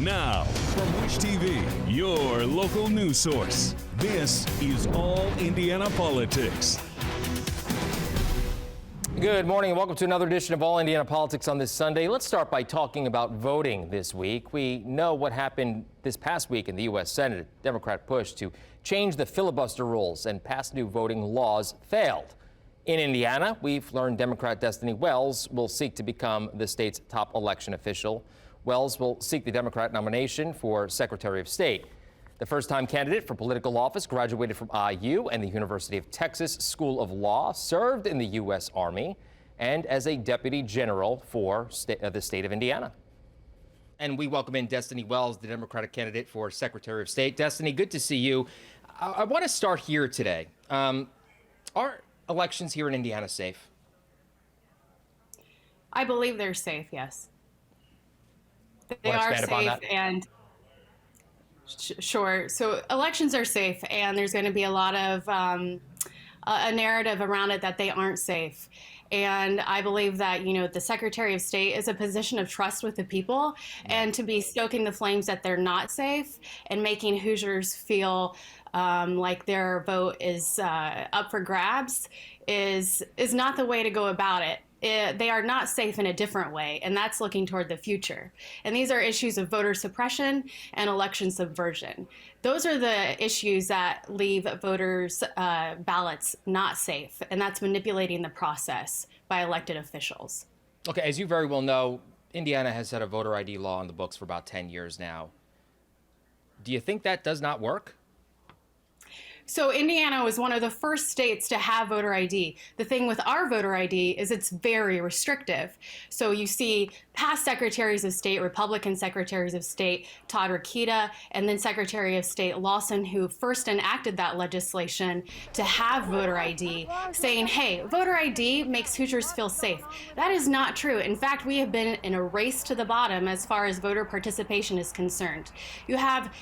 Now, from Wish TV, your local news source, this is All Indiana Politics. Good morning and welcome to another edition of All Indiana Politics on this Sunday. Let's start by talking about voting this week. We know what happened this past week in the U.S. Senate. A Democrat push to change the filibuster rules and pass new voting laws failed. In Indiana, we've learned Democrat Destiny Wells will seek to become the state's top election official. Wells will seek the Democrat nomination for Secretary of State. The first-time candidate for political office graduated from IU and the University of Texas School of Law, served in the U.S. Army, and as a deputy general for the state of Indiana. And we welcome in Destiny Wells, the Democratic candidate for Secretary of State. Destiny, good to see you. I want to start here today. Are elections here in Indiana safe? I believe they're safe, yes. They are safe and sure. So elections are safe, and there's going to be a lot of a narrative around it that they aren't safe. And I believe that, the Secretary of State is a position of trust with the people, and to be stoking the flames that they're not safe and making Hoosiers feel like their vote is up for grabs is not the way to go about it. They are not safe in a different way, and that's looking toward the future. And these are issues of voter suppression and election subversion. Those are the issues that leave voters' ballots not safe, and that's manipulating the process by elected officials. Okay, as you very well know, Indiana has had a voter ID law on the books for about 10 years now. Do you think that does not work? So Indiana was one of the first states to have voter ID. The thing with our voter ID is it's very restrictive. So you see past secretaries of state, Republican secretaries of state, Todd Rokita, and then Secretary of State Lawson, who first enacted that legislation to have voter ID, saying, hey, voter ID makes Hoosiers feel safe. That is not true. In fact, we have been in a race to the bottom as far as voter participation is concerned. You have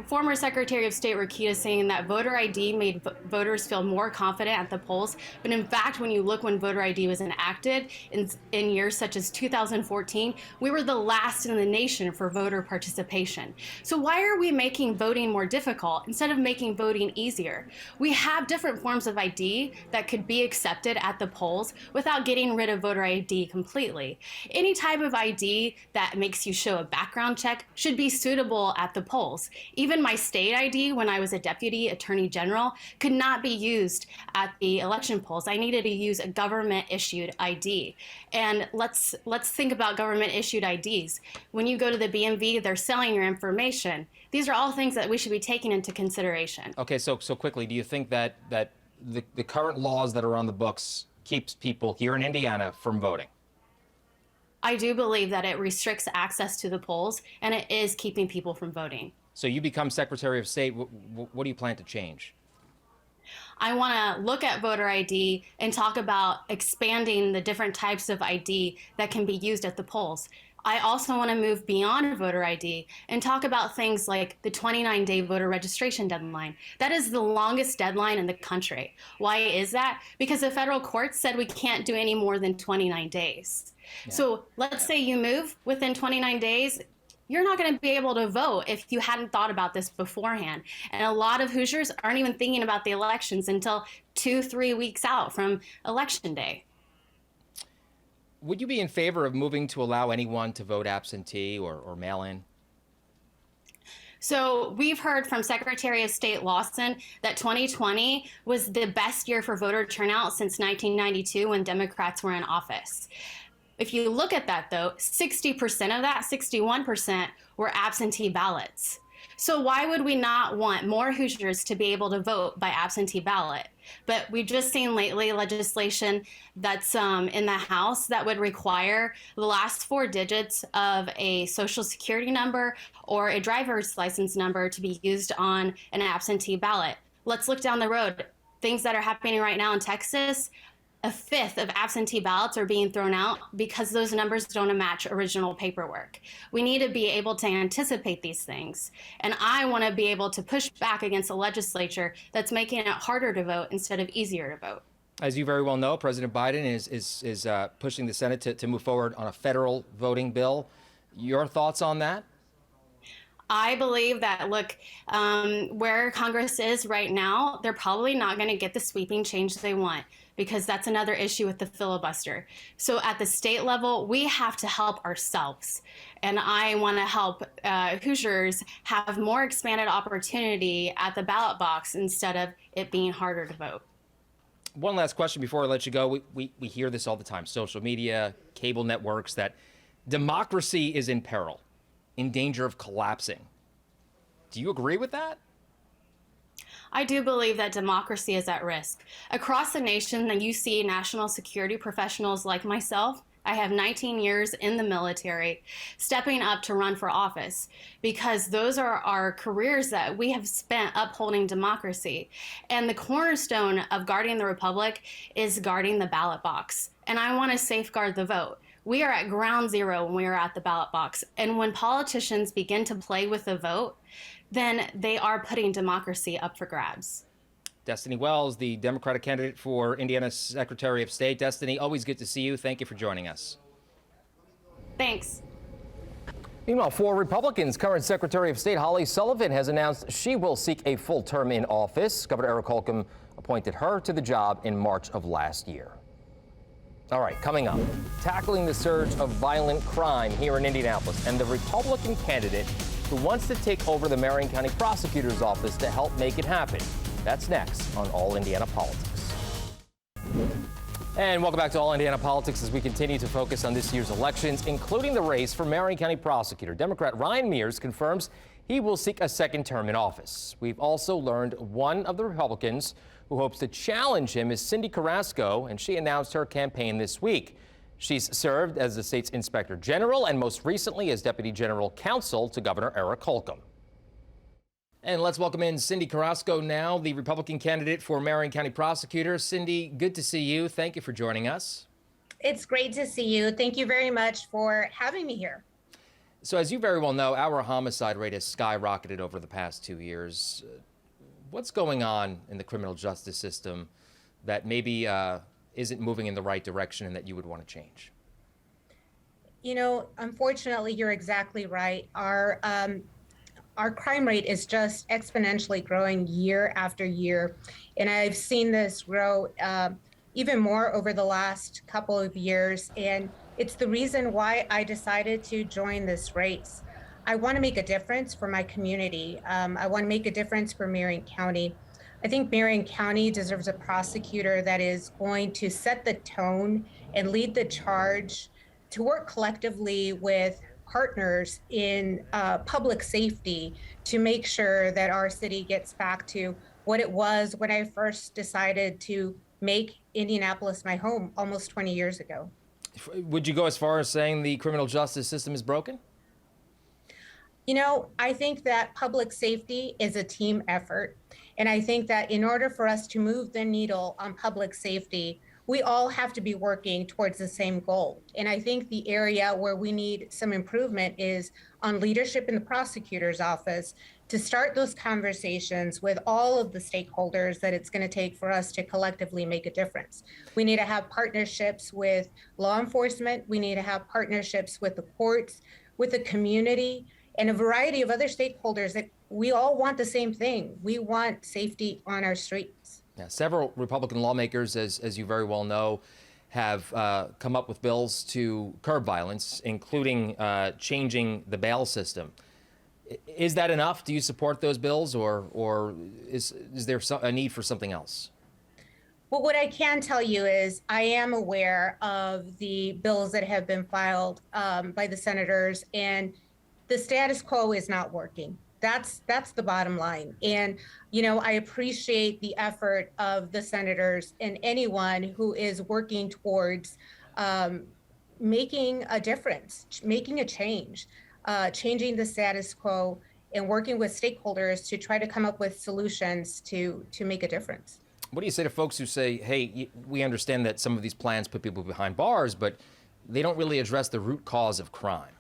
former Secretary of State Rokita saying that voter ID made voters feel more confident at the polls. But in fact, when you look when voter ID was enacted in years such as 2014, we were the last in the nation for voter participation. So why are we making voting more difficult instead of making voting easier? We have different forms of ID that could be accepted at the polls without getting rid of voter ID completely. Any type of ID that makes you show a background check should be suitable at the polls. Even my state ID when I was a deputy attorney general could not be used at the election polls. I needed to use a government issued ID. And let's think about government issued IDs. When you go to the BMV, they're selling your information. These are all things that we should be taking into consideration. Okay, so quickly, do you think that the current laws that are on the books keeps people here in Indiana from voting? I do believe that it restricts access to the polls, and it is keeping people from voting. So you become Secretary of State. What do you plan to change? I want to look at voter ID and talk about expanding the different types of ID that can be used at the polls. I also want to move beyond voter ID and talk about things like the 29-day voter registration deadline. That is the longest deadline in the country. Why is that? Because the federal court said we can't do any more than 29 days. Yeah. So let's say you move within 29 days, you're not going to be able to vote if you hadn't thought about this beforehand. And a lot of Hoosiers aren't even thinking about the elections until 2-3 weeks out from Election Day. Would you be in favor of moving to allow anyone to vote absentee or mail-in? So we've heard from Secretary of State Lawson that 2020 was the best year for voter turnout since 1992 when Democrats were in office. If you look at that, though, 60% of that, 61%, were absentee ballots. So why would we not want more Hoosiers to be able to vote by absentee ballot? But we've just seen lately legislation that's in the House that would require the last 4 digits of a Social Security number or a driver's license number to be used on an absentee ballot. Let's look down the road. Things that are happening right now in Texas. 1/5 of absentee ballots are being thrown out because those numbers don't match original paperwork. We need to be able to anticipate these things. And I want to be able to push back against a legislature that's making it harder to vote instead of easier to vote. As you very well know, President Biden is pushing the Senate to move forward on a federal voting bill. Your thoughts on that? I believe that, look, where Congress is right now, they're probably not going to get the sweeping change they want, because that's another issue with the filibuster. So at the state level, we have to help ourselves. And I want to help Hoosiers have more expanded opportunity at the ballot box instead of it being harder to vote. One last question before I let you go. We hear this all the time, social media, cable networks, that democracy is in peril, in danger of collapsing. Do you agree with that? I do believe that democracy is at risk. Across the nation, then you see national security professionals like myself. I have 19 years in the military, stepping up to run for office, because those are our careers that we have spent upholding democracy. And the cornerstone of guarding the republic is guarding the ballot box. And I want to safeguard the vote. We are at ground zero when we are at the ballot box. And when politicians begin to play with the vote, then they are putting democracy up for grabs. Destiny Wells, the Democratic candidate for Indiana's Secretary of State. Destiny, always good to see you. Thank you for joining us. Thanks. Meanwhile, for Republicans, current Secretary of State Holly Sullivan has announced she will seek a full term in office. Governor Eric Holcomb appointed her to the job in March of last year. All right, coming up, tackling the surge of violent crime here in Indianapolis and the Republican candidate who wants to take over the Marion County Prosecutor's office to help make it happen. That's next on All Indiana Politics. And welcome back to All Indiana Politics as we continue to focus on this year's elections, including the race for Marion County Prosecutor. Democrat Ryan Mears confirms he will seek a second term in office. We've also learned one of the Republicans who hopes to challenge him is Cindy Carrasco, and she announced her campaign this week. She's served as the state's Inspector General and most recently as Deputy General Counsel to Governor Eric Holcomb. And let's welcome in Cindy Carrasco now, the Republican candidate for Marion County Prosecutor. Cindy, good to see you. Thank you for joining us. It's great to see you. Thank you very much for having me here. So as you very well know, our homicide rate has skyrocketed over the past 2 years. What's going on in the criminal justice system that maybe isn't moving in the right direction and that you would want to change? You know, unfortunately, you're exactly right. Our crime rate is just exponentially growing year after year. And I've seen this grow even more over the last couple of years. And it's the reason why I decided to join this race. I want to make a difference for my community. I want to make a difference for Marion County. I think Marion County deserves a prosecutor that is going to set the tone and lead the charge to work collectively with partners in public safety to make sure that our city gets back to what it was when I first decided to make Indianapolis my home almost 20 years ago. Would you go as far as saying the criminal justice system is broken? You know, I think that public safety is a team effort. And I think that in order for us to move the needle on public safety, we all have to be working towards the same goal. And I think the area where we need some improvement is on leadership in the prosecutor's office to start those conversations with all of the stakeholders that it's going to take for us to collectively make a difference. We need to have partnerships with law enforcement. We need to have partnerships with the courts, with the community, and a variety of other stakeholders that we all want the same thing. We want safety on our streets. Yeah, several Republican lawmakers, as you very well know, have come up with bills to curb violence, including changing the bail system. Is that enough? Do you support those bills, or is there a need for something else? Well, what I can tell you is I am aware of the bills that have been filed by the senators, and the status quo is not working. That's the bottom line. And, you know, I appreciate the effort of the senators and anyone who is working towards making a difference, making a change, changing the status quo and working with stakeholders to try to come up with solutions to make a difference. What do you say to folks who say, hey, we understand that some of these plans put people behind bars, but they don't really address the root cause of crime?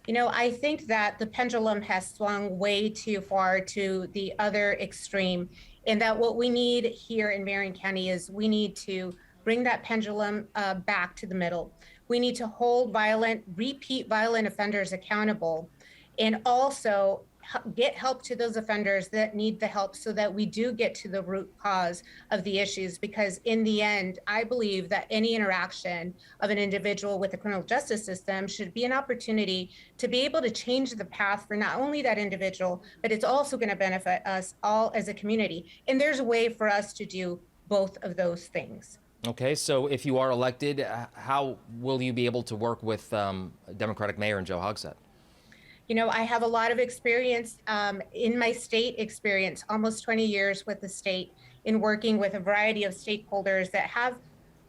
You know, I think that the pendulum has swung way too far to the other extreme, and that what we need here in Marion County is we need to bring that pendulum back to the middle. We need to hold repeat violent offenders accountable. and also get help to those offenders that need the help so that we do get to the root cause of the issues. Because in the end, I believe that any interaction of an individual with the criminal justice system should be an opportunity to be able to change the path for not only that individual, but it's also going to benefit us all as a community. And there's a way for us to do both of those things. Okay, so if you are elected, how will you be able to work with Democratic Mayor and Joe Hogsett? You know, I have a lot of experience in my state experience, almost 20 years with the state, in working with a variety of stakeholders that have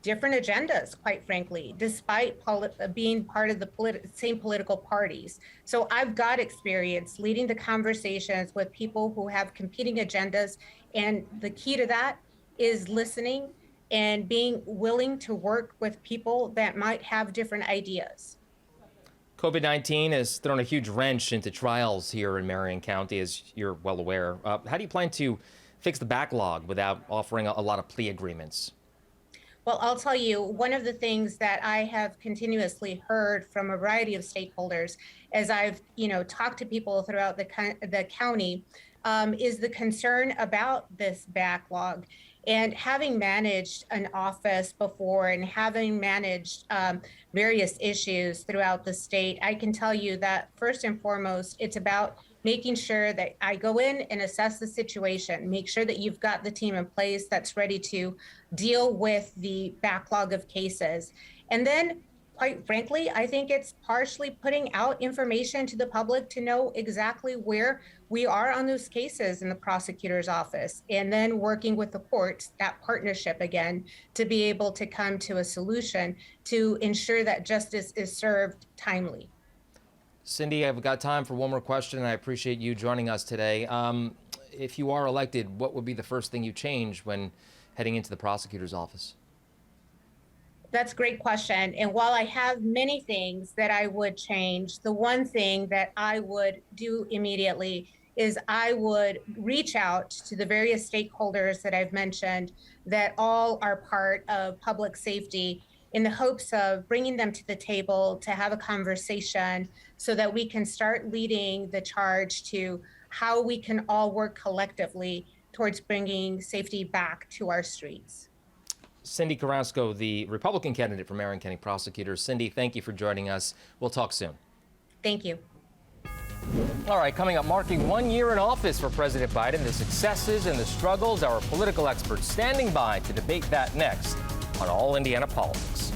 different agendas, quite frankly, despite being part of the same political parties. So I've got experience leading the conversations with people who have competing agendas. And the key to that is listening and being willing to work with people that might have different ideas. COVID-19 has thrown a huge wrench into trials here in Marion County, as you're well aware. How do you plan to fix the backlog without offering a lot of plea agreements? Well, I'll tell you, one of the things that I have continuously heard from a variety of stakeholders as I've, talked to people throughout the county is the concern about this backlog. And having managed an office before and having managed various issues throughout the state, I can tell you that first and foremost, it's about making sure that I go in and assess the situation, make sure that you've got the team in place that's ready to deal with the backlog of cases. And then, quite frankly, I think it's partially putting out information to the public to know exactly where we are on those cases in the prosecutor's office, and then working with the courts, that partnership again, to be able to come to a solution to ensure that justice is served timely. Cindy, I've got time for one more question, and I appreciate you joining us today. If you are elected, what would be the first thing you change when heading into the prosecutor's office? That's a great question. And while I have many things that I would change, the one thing that I would do immediately is I would reach out to the various stakeholders that I've mentioned that all are part of public safety in the hopes of bringing them to the table to have a conversation so that we can start leading the charge to how we can all work collectively towards bringing safety back to our streets. Cindy Carrasco, the Republican candidate for Marion County Prosecutor. Cindy, thank you for joining us. We'll talk soon. Thank you. All right, coming up, marking 1 year in office for President Biden, the successes and the struggles, our political experts standing by to debate that next on All Indiana Politics.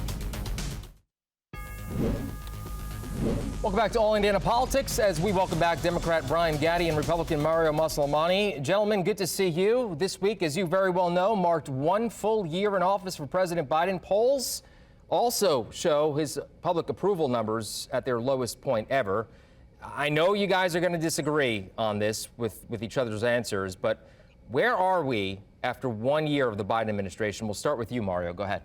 Welcome back to All Indiana Politics as we welcome back Democrat Brian Gaddy and Republican Mario Mussolmani. Gentlemen, good to see you. This week, as you very well know, marked 1 full year in office for President Biden. Polls also show his public approval numbers at their lowest point ever. I know you guys are going to disagree on this with each other's answers, but where are we after 1 year of the Biden administration? We'll start with you, Mario. Go ahead.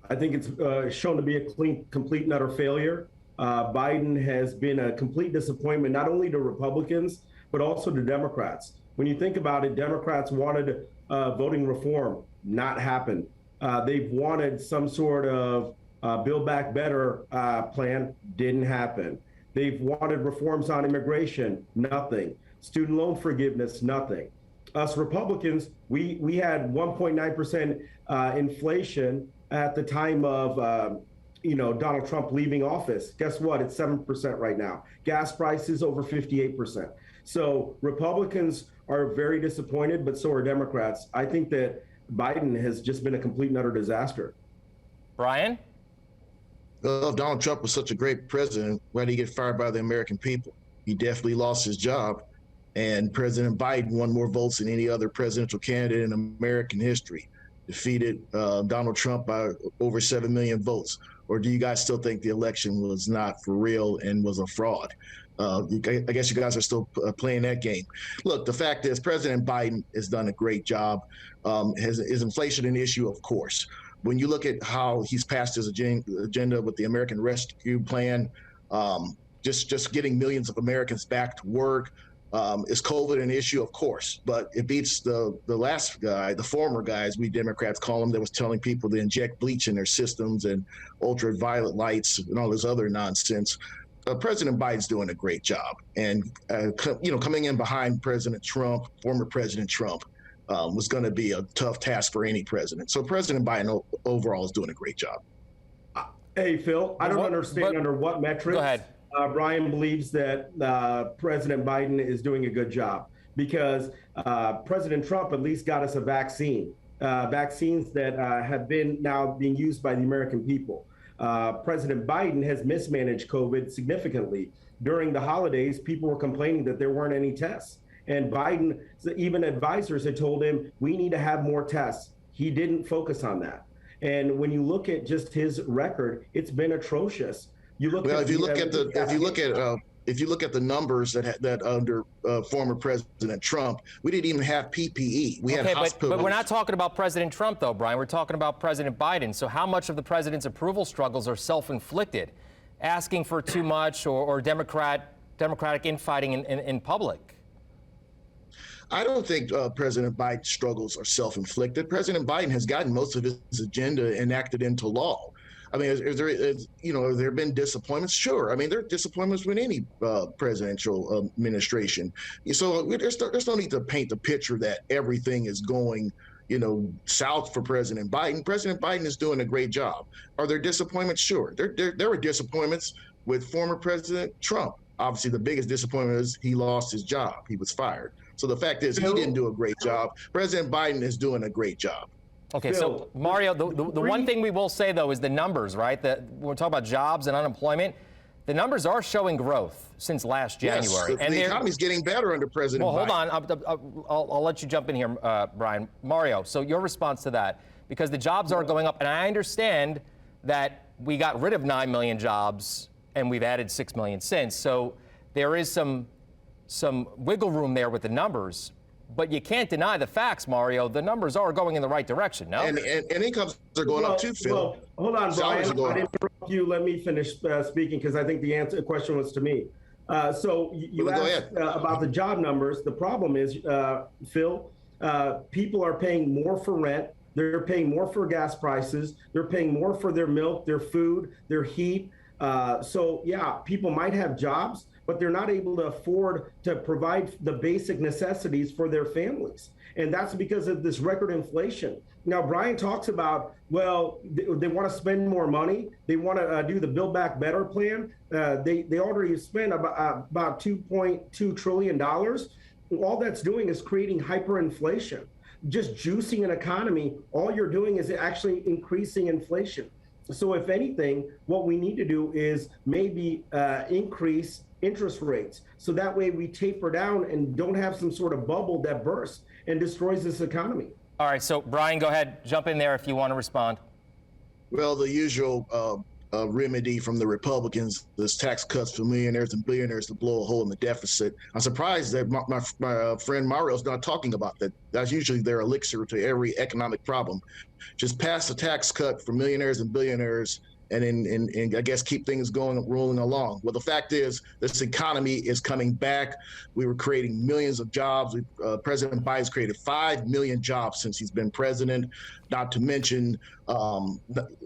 I think it's shown to be a complete and utter failure. Biden has been a complete disappointment, not only to Republicans, but also to Democrats. When you think about it, Democrats wanted voting reform, not happen. They've wanted some sort of Build Back Better plan, didn't happen. They've wanted reforms on immigration, nothing. Student loan forgiveness, nothing. Us Republicans, we had 1.9% inflation at the time of Donald Trump leaving office. Guess what? It's 7% right now. Gas prices over 58%. So Republicans are very disappointed, but so are Democrats. I think that Biden has just been a complete and utter disaster. Brian? Well, if Donald Trump was such a great president, why did he get fired by the American people? He definitely lost his job. And President Biden won more votes than any other presidential candidate in American history. Defeated Donald Trump by over 7 million votes. Or do you guys still think the election was not for real and was a fraud? I guess you guys are still playing that game. Look, the fact is President Biden has done a great job. Is inflation an issue? Of course. When you look at how he's passed his agenda with the American Rescue Plan, just getting millions of Americans back to work, is COVID an issue? Of course, but it beats the last guy, the former guy, as we Democrats call him, that was telling people to inject bleach in their systems and ultraviolet lights and all this other nonsense. President Biden's doing a great job, and coming in behind President Trump, former President Trump, was going to be a tough task for any president. So President Biden overall is doing a great job. Hey, Phil, I don't understand under what metrics Brian believes that President Biden is doing a good job, because President Trump at least got us a vaccine, vaccines that have been now being used by the American people. President Biden has mismanaged COVID significantly. During the holidays, people were complaining that there weren't any tests. And Biden, even advisors had told him, we need to have more tests. He didn't focus on that. And when you look at just his record, it's been atrocious. If you look at the numbers that under former President Trump, we didn't even have PPE. We had hospitals. But we're not talking about President Trump, though, Brian. We're talking about President Biden. So how much of the president's approval struggles are self-inflicted, asking for too much, or Democratic infighting in public? I don't think President Biden's struggles are self-inflicted. President Biden has gotten most of his agenda enacted into law. I mean, have there been disappointments? Sure. I mean, there are disappointments with any presidential administration. So there's no need to paint the picture that everything is going, south for President Biden. President Biden is doing a great job. Are there disappointments? Sure. There were disappointments with former President Trump. Obviously, the biggest disappointment is he lost his job. He was fired. So the fact is, he didn't do a great job. President Biden is doing a great job. Okay, so Mario, the one thing we will say, though, is the numbers, right? That when we're talking about jobs and unemployment, the numbers are showing growth since last January. Yes, and the economy's getting better under President Biden. Well, hold on. I'll let you jump in here, Brian. Mario, so your response to that, because the jobs are going up, and I understand that we got rid of 9 million jobs and we've added 6 million since. So there is some wiggle room there with the numbers. But you can't deny the facts, Mario. The numbers are going in the right direction, no? And incomes are going up too, Phil. Well, hold on, Brian. I didn't interrupt you. Let me finish speaking, because I think the question was to me. So you asked about the job numbers. The problem is, Phil, people are paying more for rent. They're paying more for gas prices. They're paying more for their milk, their food, their heat. So, yeah, people might have jobs, but they're not able to afford to provide the basic necessities for their families. And that's because of this record inflation. Now, Brian talks about, well, they want to spend more money. They want to do the Build Back Better plan. They already spent about $2.2 trillion. All that's doing is creating hyperinflation. Just juicing an economy, all you're doing is actually increasing inflation. So if anything, what we need to do is maybe increase interest rates, so that way we taper down and don't have some sort of bubble that bursts and destroys this economy. All right, so Brian, go ahead, jump in there if you want to respond. Well, the usual remedy from the Republicans is tax cuts for millionaires and billionaires to blow a hole in the deficit. I'm surprised that my friend Mario's not talking about that. That's usually their elixir to every economic problem. Just pass a tax cut for millionaires and billionaires, and I guess keep things rolling along. Well, the fact is, this economy is coming back. We were creating millions of jobs. President Biden's created 5 million jobs since he's been president. Not to mention,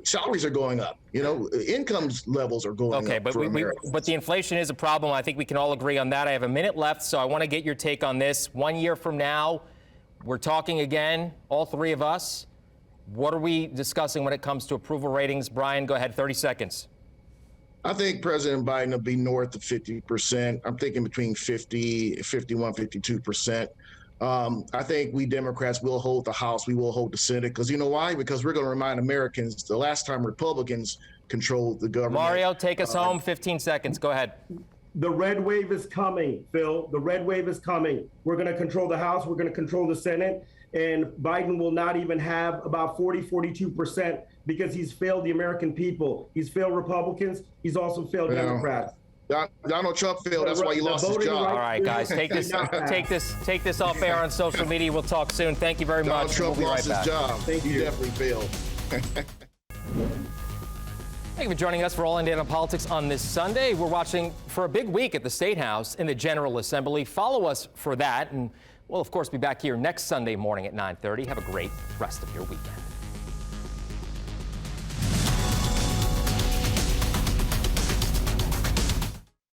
salaries are going up. Income levels are going up. But the inflation is a problem. I think we can all agree on that. I have a minute left, so I want to get your take on this. 1 year from now, we're talking again, all three of us. What are we discussing when it comes to approval ratings? Brian, go ahead, 30 seconds. I think President Biden will be north of 50%. I'm thinking between 50, 51, 52%. I think we Democrats will hold the House. We will hold the Senate. Because you know why? Because we're going to remind Americans the last time Republicans controlled the government. Mario, take us home. 15 seconds. Go ahead. The red wave is coming, Phil. The red wave is coming. We're going to control the House. We're going to control the Senate. And Biden will not even have about 42% because he's failed the American people. He's failed Republicans. He's also failed Democrats. Donald Trump failed. That's why he lost his job. All right, guys, take this off air on social media. We'll talk soon. Thank you very much. Donald Trump lost his job. He definitely failed. Thank you for joining us for All Indiana Politics on this Sunday. We're watching for a big week at the State House in the General Assembly. Follow us for that, and we'll, of course, be back here next Sunday morning at 9:30. Have a great rest of your weekend.